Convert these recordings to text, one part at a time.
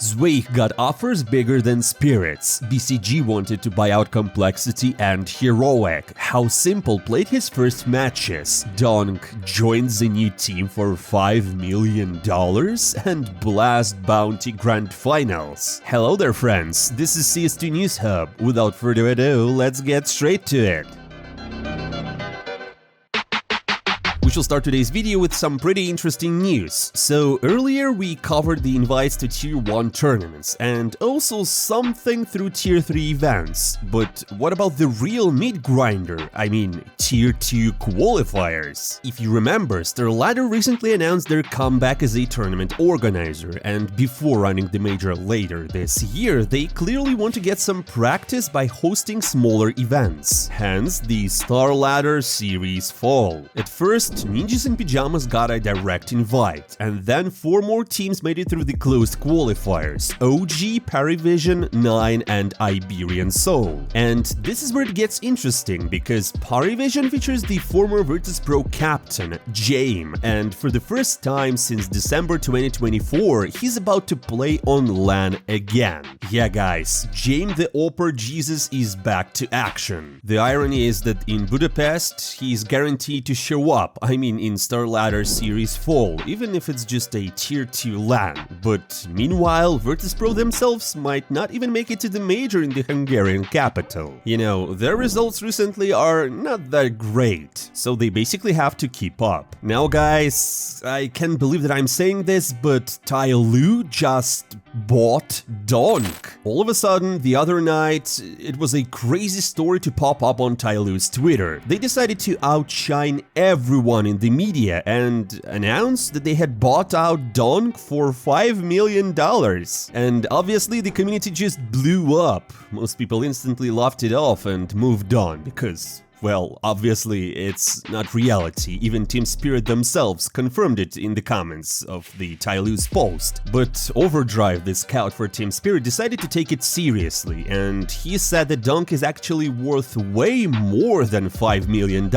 Zweih got offers bigger than Spirits. BCG wanted to buy out Complexity and Heroic. How Simple played his first matches. Donk joins a new team for $5 million and Blast Bounty Grand Finals. Hello there, friends. This is CS2 News Hub. Without further ado, let's get straight to it. We shall start today's video with some pretty interesting news. So earlier we covered the invites to Tier 1 tournaments and also something through Tier 3 events. But what about the real meat grinder? I mean, Tier 2 qualifiers. If you remember, Starladder recently announced their comeback as a tournament organizer, and before running the major later this year, they clearly want to get some practice by hosting smaller events. Hence the Starladder Series Fall. At first, Ninjas in Pyjamas got a direct invite, and then 4 more teams made it through the closed qualifiers: OG, Parivision, 9 and Iberian Soul. And this is where it gets interesting, because Parivision features the former Virtus.pro captain, Jame, and for the first time since December 2024, he's about to play on LAN again. Yeah guys, Jame the Opera Jesus is back to action. The irony is that in Budapest, he's guaranteed to show up. I mean, in Starladder Series Fall, even if it's just a Tier 2 LAN. But meanwhile, Virtus.pro themselves might not even make it to the major in the Hungarian capital. You know, their results recently are not that great, so they basically have to keep up. Now guys, I can't believe that I'm saying this, but Tyloo just bought Donk. All of a sudden, the other night, it was a crazy story to pop up on Tyloo's Twitter. They decided to outshine everyone in the media and announced that they had bought out Donk for $5 million. And obviously the community just blew up. Most people instantly laughed it off and moved on because, well, obviously it's not reality. Even Team Spirit themselves confirmed it in the comments of the Tyloo's post. But Overdrive, the scout for Team Spirit, decided to take it seriously, and he said that Donk is actually worth way more than $5 million.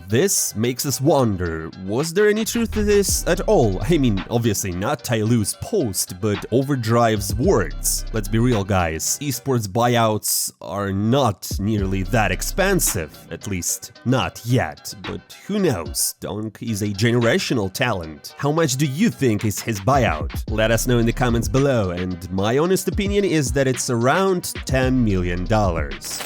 This makes us wonder, was there any truth to this at all? I mean, obviously not Tyloo's post, but Overdrive's words. Let's be real guys, esports buyouts are not nearly that expensive. At least, not yet, but who knows? Donk is a generational talent. How much do you think is his buyout? Let us know in the comments below, and my honest opinion is that it's around $10 million.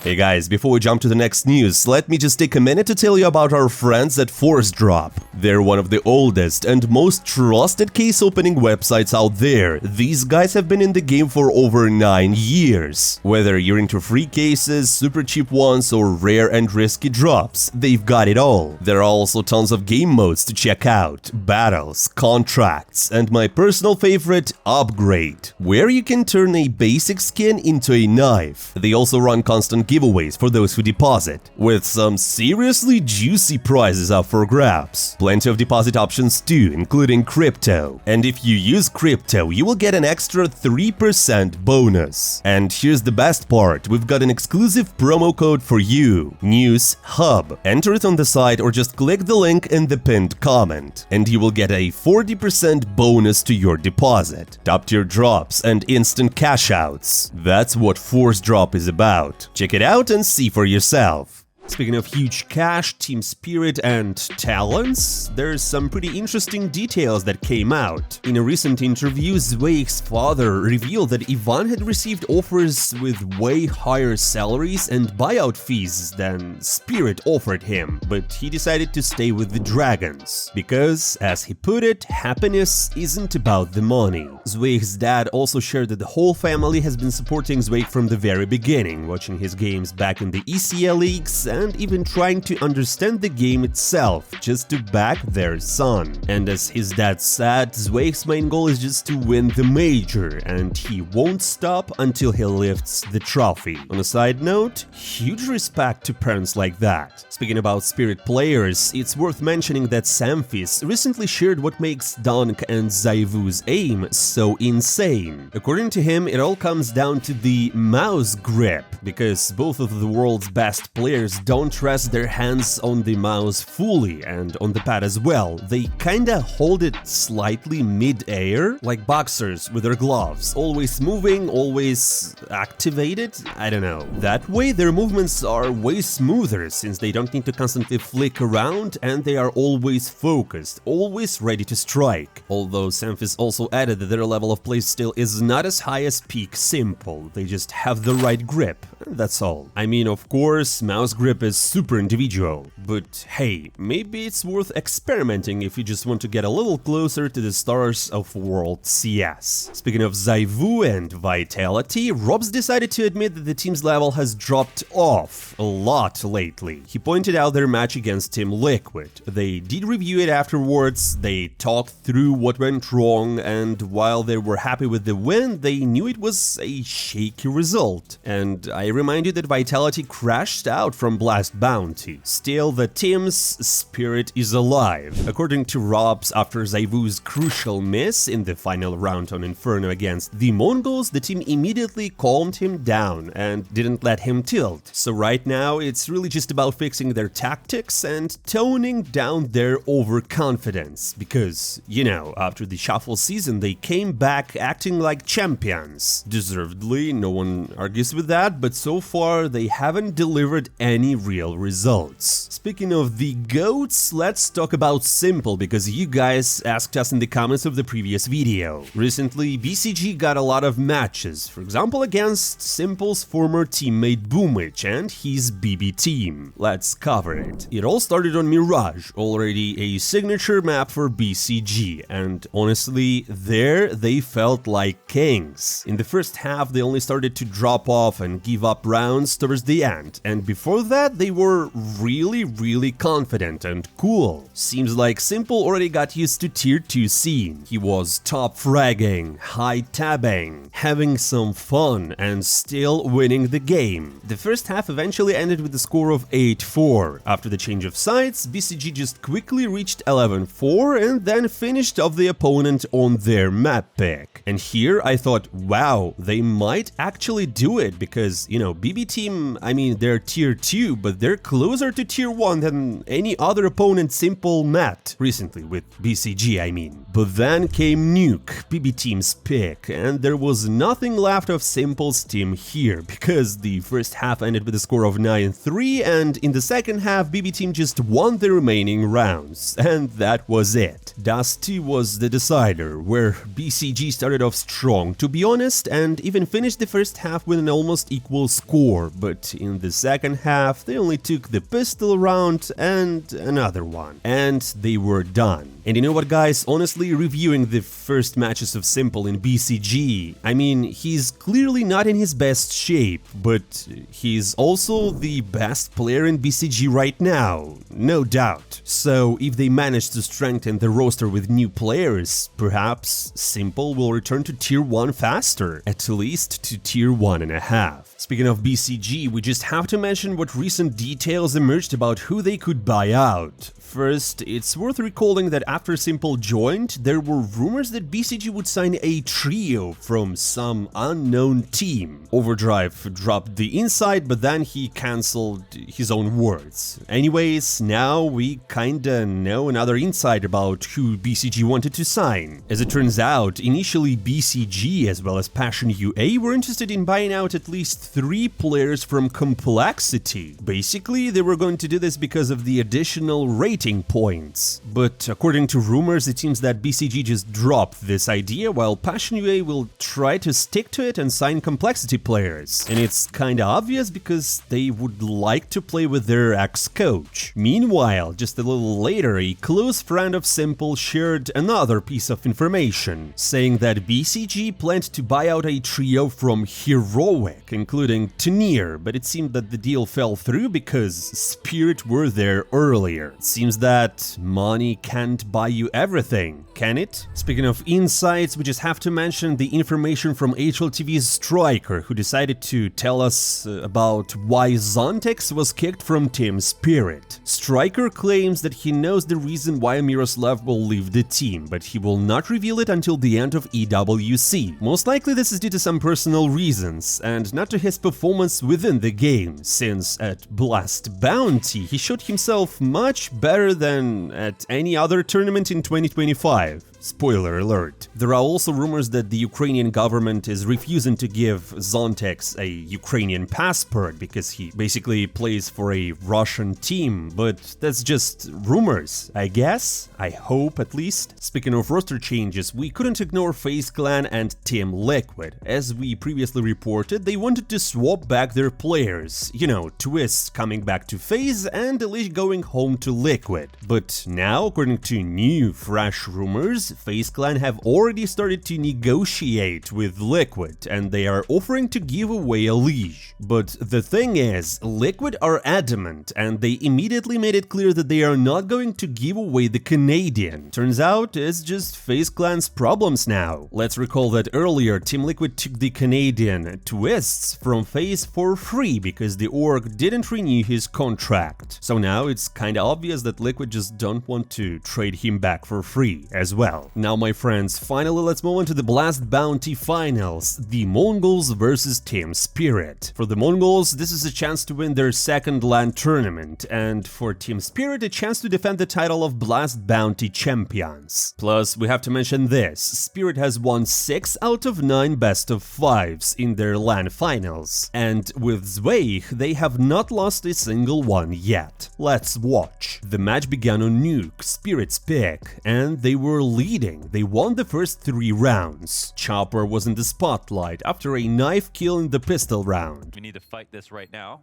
Hey guys, before we jump to the next news, let me just take a minute to tell you about our friends at Force-Drop. They're one of the oldest and most trusted case opening websites out there. These guys have been in the game for over 9 years. Whether you're into free cases, super cheap ones, or rare and risky drops, they've got it all. There are also tons of game modes to check out, battles, contracts, and my personal favorite, Upgrade, where you can turn a basic skin into a knife. They also run constant giveaways for those who deposit, with some seriously juicy prizes up for grabs. Plenty of deposit options too, including crypto. And if you use crypto, you will get an extra 3% bonus. And here's the best part, we've got an exclusive promo code for you, News Hub. Enter it on the site or just click the link in the pinned comment, and you will get a 40% bonus to your deposit, top-tier drops, and instant cash outs. That's what Force Drop is about. Check it out and see for yourself. Speaking of huge cash, Team Spirit, and talents, there's some pretty interesting details that came out. In a recent interview, Zweih's father revealed that Ivan had received offers with way higher salaries and buyout fees than Spirit offered him, but he decided to stay with the Dragons. Because, as he put it, happiness isn't about the money. Zweih's dad also shared that the whole family has been supporting Zweih from the very beginning, watching his games back in the ECL leagues, and even trying to understand the game itself, just to back their son. And as his dad said, Zweih's main goal is just to win the major, and he won't stop until he lifts the trophy. On a side note, huge respect to parents like that. Speaking about Spirit players, it's worth mentioning that Semphis recently shared what makes Donk and ZywOo's aim so insane. According to him, it all comes down to the mouse grip, because both of the world's best players don't rest their hands on the mouse fully and on the pad as well. They kinda hold it slightly mid-air, like boxers with their gloves, always moving, always activated, I don't know. That way their movements are way smoother since they don't need to constantly flick around and they are always focused, always ready to strike. Although Semphis also added that their level of play still is not as high as peak Simple, they just have the right grip, that's all. I mean, of course, mouse grip is super individual, but hey, maybe it's worth experimenting if you just want to get a little closer to the stars of World CS. Speaking of ZywOo and Vitality, Ropz decided to admit that the team's level has dropped off a lot lately. He pointed out their match against Team Liquid. They did review it afterwards, they talked through what went wrong, and while they were happy with the win, they knew it was a shaky result. And I remind you that Vitality crashed out from Blast Bounty. Still, the team's spirit is alive. According to Ropz, after ZywOo's crucial miss in the final round on Inferno against the Mongols, the team immediately calmed him down and didn't let him tilt. So right now, it's really just about fixing their tactics and toning down their overconfidence. Because, you know, after the shuffle season, they came back acting like champions. Deservedly, no one argues with that, but so far they haven't delivered any real results. Speaking of the GOATs, let's talk about Simple, because you guys asked us in the comments of the previous video. Recently, BCG got a lot of matches, for example against Simple's former teammate Boomich and his BB team. Let's cover it. It all started on Mirage, already a signature map for BCG, and honestly, there they felt like kings. In the first half, they only started to drop off and give up rounds towards the end, and before that they were really confident and cool. Seems like Simple already got used to tier 2 scene. He was top fragging, high tabbing, having some fun and still winning the game. The first half eventually ended with a score of 8-4. After the change of sides, BCG just quickly reached 11-4 and then finished off the opponent on their map pick. And here I thought, wow, they might actually do it, because, you know, BB team, I mean, they're tier 2, but they're closer to tier 1 than any other opponent Simple met recently with BCG, I mean. But then came Nuke, BB team's pick, and there was nothing left of Simple's team here, because the first half ended with a score of 9-3, and in the second half BB team just won the remaining rounds, and that was it. Dusty was the decider, where BCG started off strong, to be honest, and even finished the first half with an almost equal score, but in the second half they only took the pistol round and another one, and they were done. And you know what, guys, honestly, reviewing the first matches of Simple in BCG, I mean, he's clearly not in his best shape, but he's also the best player in BCG right now, no doubt. So if they manage to strengthen the roster with new players, perhaps Simple will return to tier 1 faster, at least to tier 1.5. Speaking of BCG, we just have to mention what recent details emerged about who they could buy out. First, it's worth recalling that after Simple joined, there were rumors that BCG would sign a trio from some unknown team. Overdrive dropped the inside, but then he cancelled his own words. Anyways, now we kinda know another insight about who BCG wanted to sign. As it turns out, initially BCG as well as Passion UA were interested in buying out at least 3 players from Complexity. Basically, they were going to do this because of the additional rating points. But according to rumors, it seems that BCG just dropped this idea, while Passion UA will try to stick to it and sign Complexity players. And it's kinda obvious, because they would like to play with their ex-coach. Meanwhile, just a little later, a close friend of Simple shared another piece of information, saying that BCG planned to buy out a trio from Heroic, including Tenier, but it seemed that the deal fell through because Spirit were there earlier. It seems seems that money can't buy you everything, can it? Speaking of insights, we just have to mention the information from HLTV's Striker, who decided to tell us about why ZONT1X was kicked from Team Spirit. Striker claims that he knows the reason why Miroslav will leave the team, but he will not reveal it until the end of EWC. Most likely this is due to some personal reasons, and not to his performance within the game, since at Blast Bounty he showed himself much better than at any other tournament in 2025. Spoiler alert. There are also rumors that the Ukrainian government is refusing to give ZONT1X a Ukrainian passport because he basically plays for a Russian team, but that's just rumors, I guess? I hope, at least. Speaking of roster changes, we couldn't ignore Faze Clan and Team Liquid. As we previously reported, they wanted to swap back their players. You know, Twistzz coming back to Faze and Elish going home to Liquid. But now, according to new, fresh rumors, Faze Clan have already started to negotiate with Liquid, and they are offering to give away Elish. But the thing is, Liquid are adamant, and they immediately made it clear that they are not going to give away the Canadian. Turns out it's just Faze Clan's problems now. Let's recall that earlier Team Liquid took the Canadian Twistzz from Faze for free because the org didn't renew his contract. So now it's kinda obvious that Liquid just don't want to trade him back for free as well. Now, my friends, finally let's move on to the Blast Bounty Finals, the Mongols versus Team Spirit. For the Mongols, this is a chance to win their second LAN tournament, and for Team Spirit, a chance to defend the title of Blast Bounty Champions. Plus, we have to mention this, Spirit has won 6 out of 9 best of 5s in their LAN finals, and with Zweih, they have not lost a single one yet. Let's watch. The match began on Nuke, Spirit's pick, and they were leading. They won the first 3 rounds. Chopper was in the spotlight after a knife kill in the pistol round. We need to fight this right now.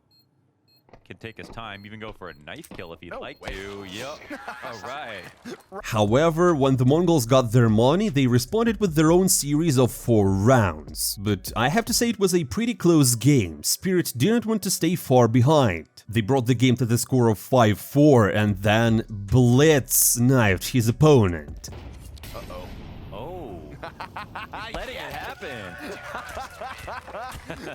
Can take his time, even go for a knife kill if he'd like to. Yep. All right. However, when the Mongols got their money, they responded with their own series of 4 rounds. But I have to say it was a pretty close game. Spirit didn't want to stay far behind. They brought the game to the score of 5-4, and then Blitz knifed his opponent. Letting it happen.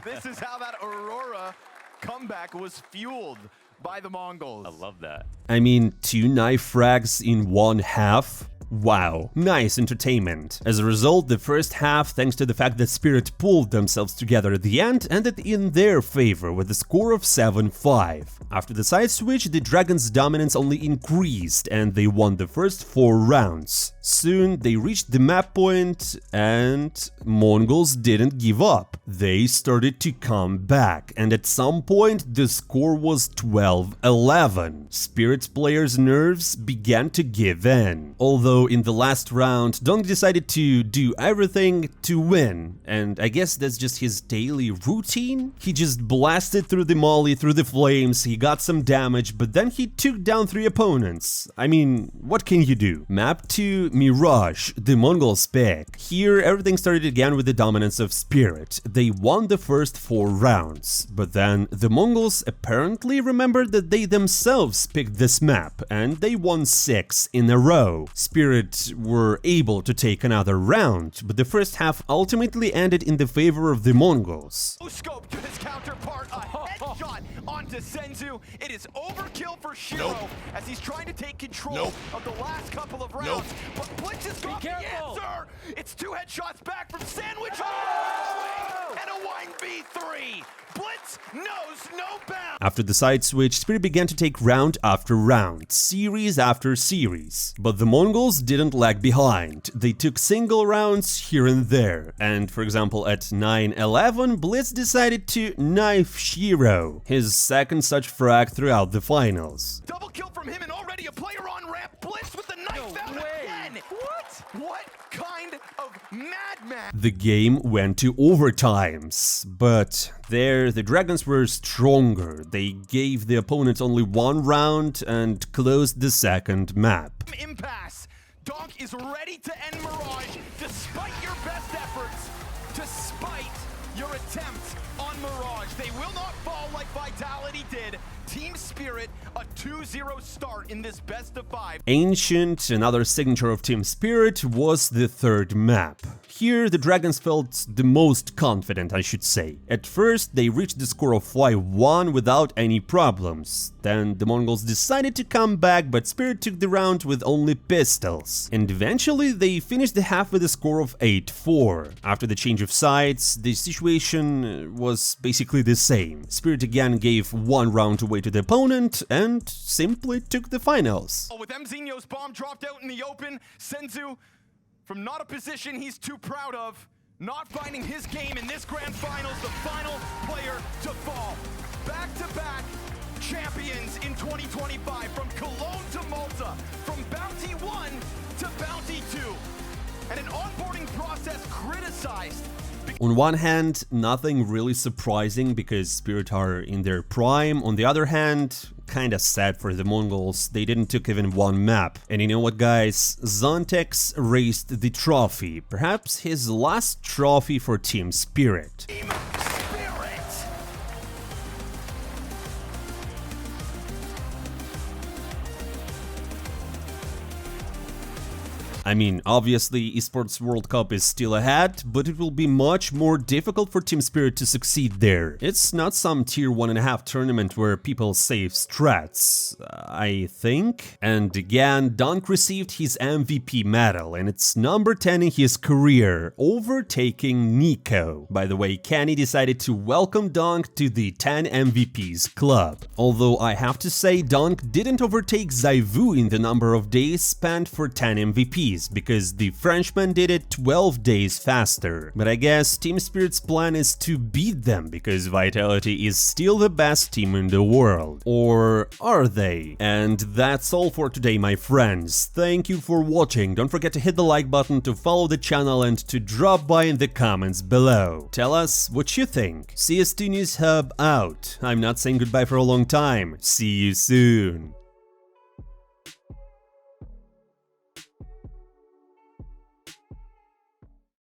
This is how that Aurora comeback was fueled by the Mongols. I love that. I mean, 2 knife frags in 1 half? Wow, nice entertainment. As a result, the first half, thanks to the fact that Spirit pulled themselves together at the end, ended in their favor with a score of 7-5. After the side switch, the Dragons' dominance only increased and they won the first 4 rounds. Soon, they reached the map point and Mongols didn't give up. They started to come back, and at some point the score was 12-11. Spirit's players' nerves began to give in. Although in the last round, Donk decided to do everything to win, and I guess that's just his daily routine. He just blasted through the molly, through the flames, he got some damage, but then he took down 3 opponents. I mean, what can you do? Map 2, Mirage, the Mongols pick. Here, everything started again with the dominance of Spirit. They won the first 4 rounds, but then the Mongols apparently remembered that they themselves picked this map, and they won 6 in a row. Spirit were able to take another round, but the first half ultimately ended in the favor of the Mongols. Scope to his counterpart, a headshot onto Senzu. It is overkill for Shiro as he's trying to take control of the last couple of rounds. But Blitz has got the answer. It's 2 headshots back from Sandwich. And a 1v3. Blitz knows no bounds. After the side switch, Spirit began to take round after round, series after series. But the Mongols didn't lag behind. They took single rounds here and there. And for example, at 9-11, Blitz decided to knife Shiro, his second such frag throughout the finals. Double kill from him and already a player on ramp. Blitz with the knife out again. What kind of madman? The game went to overtimes, but there the Dragons were stronger. They gave the opponent only 1 round and closed the second map. Impasse. Donk is ready to end Mirage despite your best efforts, despite your attempts on Mirage. They will not fall like Vitality did. Team Spirit a 2-0 start in this best of 5. Ancient, another signature of Team Spirit, was the third map. Here, the Dragons felt the most confident, I should say. At first, they reached the score of 5-1 without any problems. Then the Mongols decided to come back, but Spirit took the round with only pistols. And eventually, they finished the half with a score of 8-4. After the change of sides, the situation was basically the same. Spirit again gave one round away to the opponent and simply took the finals. With Mzinho's bomb dropped out in the open, ZywOo, from not a position he's too proud of, not finding his game in this grand finals, the final player to fall. Back-to-back champions in 2025, from Cologne to Malta, from Bounty 1 to Bounty 2, and an onboarding process criticized. On one hand, nothing really surprising because Spirit are in their prime. On the other hand, kinda sad for the Mongols, they didn't took even one map. And you know what, guys? ZONT1X raised the trophy, perhaps his last trophy for Team Spirit. I mean, obviously, Esports World Cup is still ahead, but it will be much more difficult for Team Spirit to succeed there. It's not some tier 1.5 tournament where people save strats, I think. And again, Donk received his MVP medal, and it's number 10 in his career, overtaking Niko. By the way, Kenny decided to welcome Donk to the 10 MVPs club. Although I have to say, Donk didn't overtake ZywOo in the number of days spent for 10 MVPs. Because the Frenchman did it 12 days faster. But I guess Team Spirit's plan is to beat them, because Vitality is still the best team in the world. Or are they? And that's all for today, my friends. Thank you for watching. Don't forget to hit the like button, to follow the channel, and to drop by in the comments below. Tell us what you think. CS2 News Hub out. I'm not saying goodbye for a long time. See you soon.